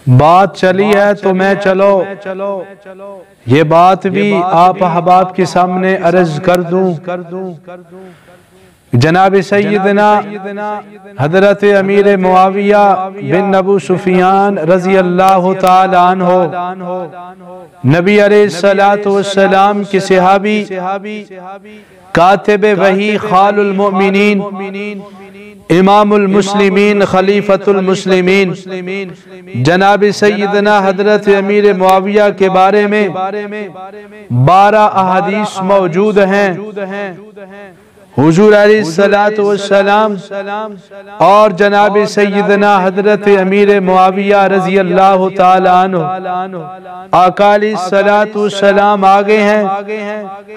بات چلی ہے تو میں چلو یہ بات بھی آپ احباب کے سامنے عرض کر دوں۔ جناب سیدنا حضرت امیر معاویہ بن ابو سفیان رضی اللہ تعالی عنہ نبی علیہ السلام کے صحابی، کاتب وحی، خال المؤمنین، امام المسلمین، خلیفۃ المسلمین، جناب سیدنا حضرت امیر معاویہ کے بارے میں 12 احادیث موجود ہیں۔ حضور علیہ السلام اور جناب سیدنا حضرت امیر معاویہ رضی اللہ تعالی عنہ، آقا علیہ السلام آگے ہیں،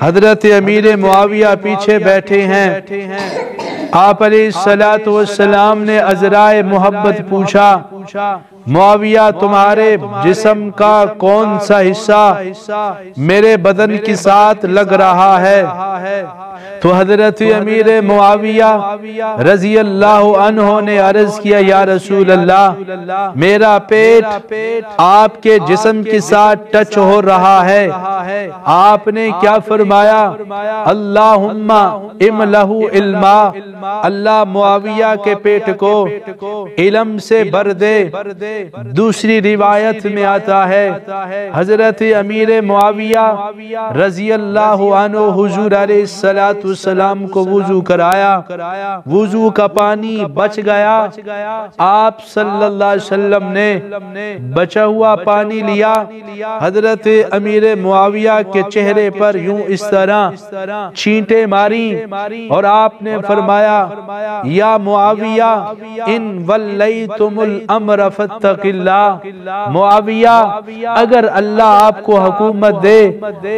حضرت امیر معاویہ پیچھے بیٹھے ہیں۔ آپ علیہ السلام نے عذرائے محبت پوچھا، معاویہ تمہارے جسم کا کون سا حصہ میرے بدن کے ساتھ لگ رہا ہے؟ تو حضرت امیر معاویہ رضی اللہ عنہ نے عرض کیا، یا رسول اللہ میرا پیٹ آپ کے جسم کے ساتھ ٹچ ہو رہا ہے۔ آپ نے کیا فرمایا؟ اللہم املہ علما، اللہ معاویہ کے پیٹ کو علم سے بھر دے۔ دوسری روایت میں آتا ہے حضرت امیر معاویہ رضی اللہ عنہ حضور علیہ السلام کو وضو کرایا، وضو کا پانی بچ گیا، آپ صلی اللہ علیہ وسلم نے بچا ہوا پانی لیا، حضرت امیر معاویہ کے چہرے پر یوں اس طرح چھینٹے ماری اور آپ نے فرمایا، یا معاویہ ان ولیتم الامر فاتق اللہ، معاویہ اگر اللہ آپ کو حکومت دے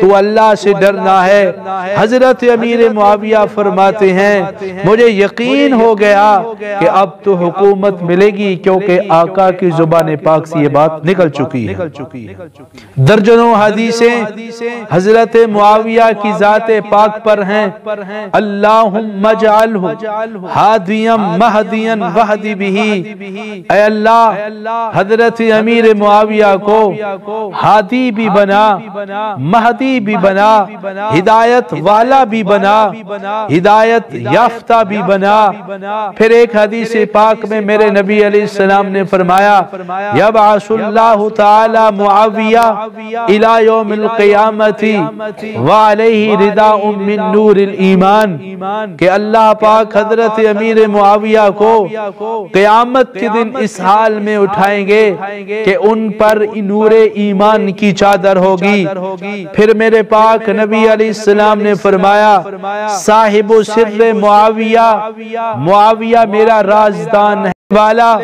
تو اللہ سے ڈرنا ہے۔ حضرت امیر معاویہ فرماتے ہیں مجھے یقین ہو گیا کہ اب تو حکومت ملے گی، کیونکہ آقا کی زبان پاک سے یہ بات نکل چکی ہے۔ درجنوں حدیثیں حضرت معاویہ کی ذات پاک پر ہیں، اللہم اجعلہ ہادیا مہدیا وہد بہ، اے اللہ حضرت امیر معاویہ کو ہادی بھی بنا، مہدی بھی بنا، ہدایت والا بھی بنا، ہدایت یافتہ بھی بنا۔ پھر ایک حدیث پاک میں میرے نبی علیہ السلام نے فرمایا، یبعث اللہ تعالی معاویہ الی یوم القیامت وعلیہ رداء من نور الایمان، کہ اللہ پاک حضرت امیر معاویہ کو قیامت کے دن اس حال میں اٹھائیں گے کہ ان پر نور ایمان کی چادر ہوگی۔ پھر میرے پاک نبی علیہ السلام نے فرمایا، صاحب سر معاویہ، معاویہ میرا رازدان ہے والا،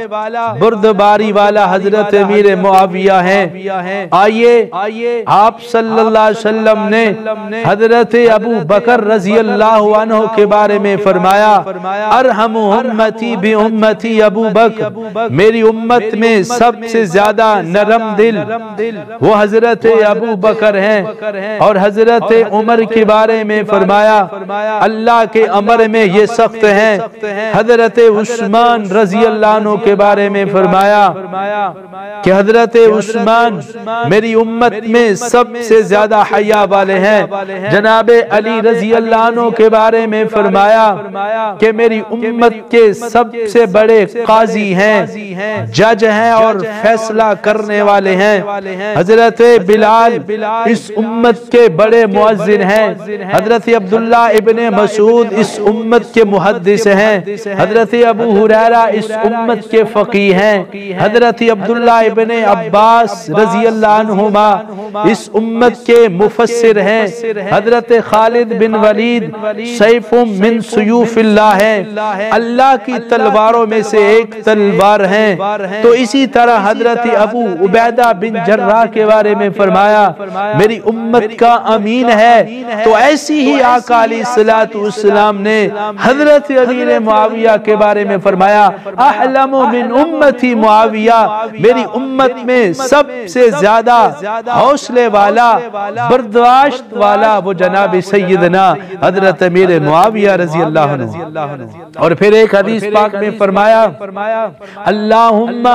بردباری والا حضرت امیر معاویہ ہیں۔ آئیے آپ صلی اللہ علیہ وسلم نے حضرت ابو بکر رضی اللہ عنہ کے بارے میں فرمایا، ارحم امتی بی امتی ابو بکر، میری امت میں سب سے زیادہ نرم دل وہ حضرت ابو بکر ہیں۔ اور حضرت عمر کے بارے میں فرمایا، اللہ کے امر میں یہ سخت ہیں۔ حضرت عثمان رضی اللہ عنہ کے بارے میں فرمایا کہ حضرت عثمان میری امت میں سب سے زیادہ حیا والے ہیں۔ جناب علی رضی اللہ عنہ کے بارے میں فرمایا کہ میری امت کے سب سے بڑے قاضی ہیں، جج ہیں اور فیصلہ کرنے والے ہیں۔ حضرت بلال اس امت کے بڑے مؤذن ہیں۔ حضرت عبداللہ ابن مسعود اس امت کے محدث ہیں۔ حضرت ابو ہریرہ اس امت کے فقیہ ہیں۔ حضرت عبداللہ ابن عباس رضی اللہ عنہما اس امت کے مفسر ہیں۔ حضرت خالد بن ولید سیف من سیوف اللہ ہیں، اللہ کی تلواروں میں سے ایک تلوار ہیں۔ تو اسی طرح حضرت ابو عبیدہ بن جراح کے بارے میں فرمایا میری امت کا امین ہے۔ تو ایسی ہی آقا علیہ السلام نے حضرت امیر معاویہ کے بارے میں فرمایا، احلم من امتی معاویہ، میری امت میں سب سے زیادہ حوصلے والا، برداشت والا وہ جناب سیدنا حضرت امیر معاویہ رضی اللہ عنہ۔ اور پھر ایک حدیث پاک میں فرمایا اللہم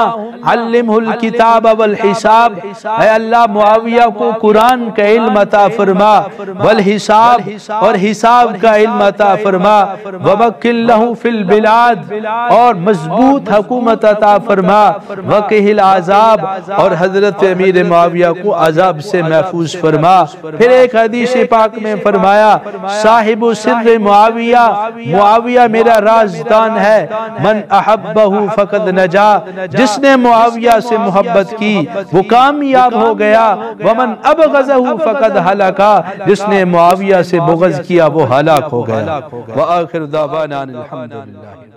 علمہ الکتاب والحساب، اے اللہ معاویہ کو قرآن کا علم عطا فرما، والحساب اور حساب کا علم عطا فرما، ومکن لہ فی البلاد اور مضبوط حکومت عطا فرما، وقہ العذاب اور حضرت امیر معاویہ کو عذاب سے محفوظ فرما۔ پھر ایک حدیث پاک میں فرمایا صاحب سر معاویہ، معاویہ میرا رازدان ہے، من احبہ فقد نجا، جس نے معاویہ سے محبت کی وہ کامیاب ہو گیا، ومن ابغضہ فقد ہلکا، جس نے معاویہ سے بغض کیا وہ ہلاک ہو گیا۔ وآخر دعوانا الحمدللہ۔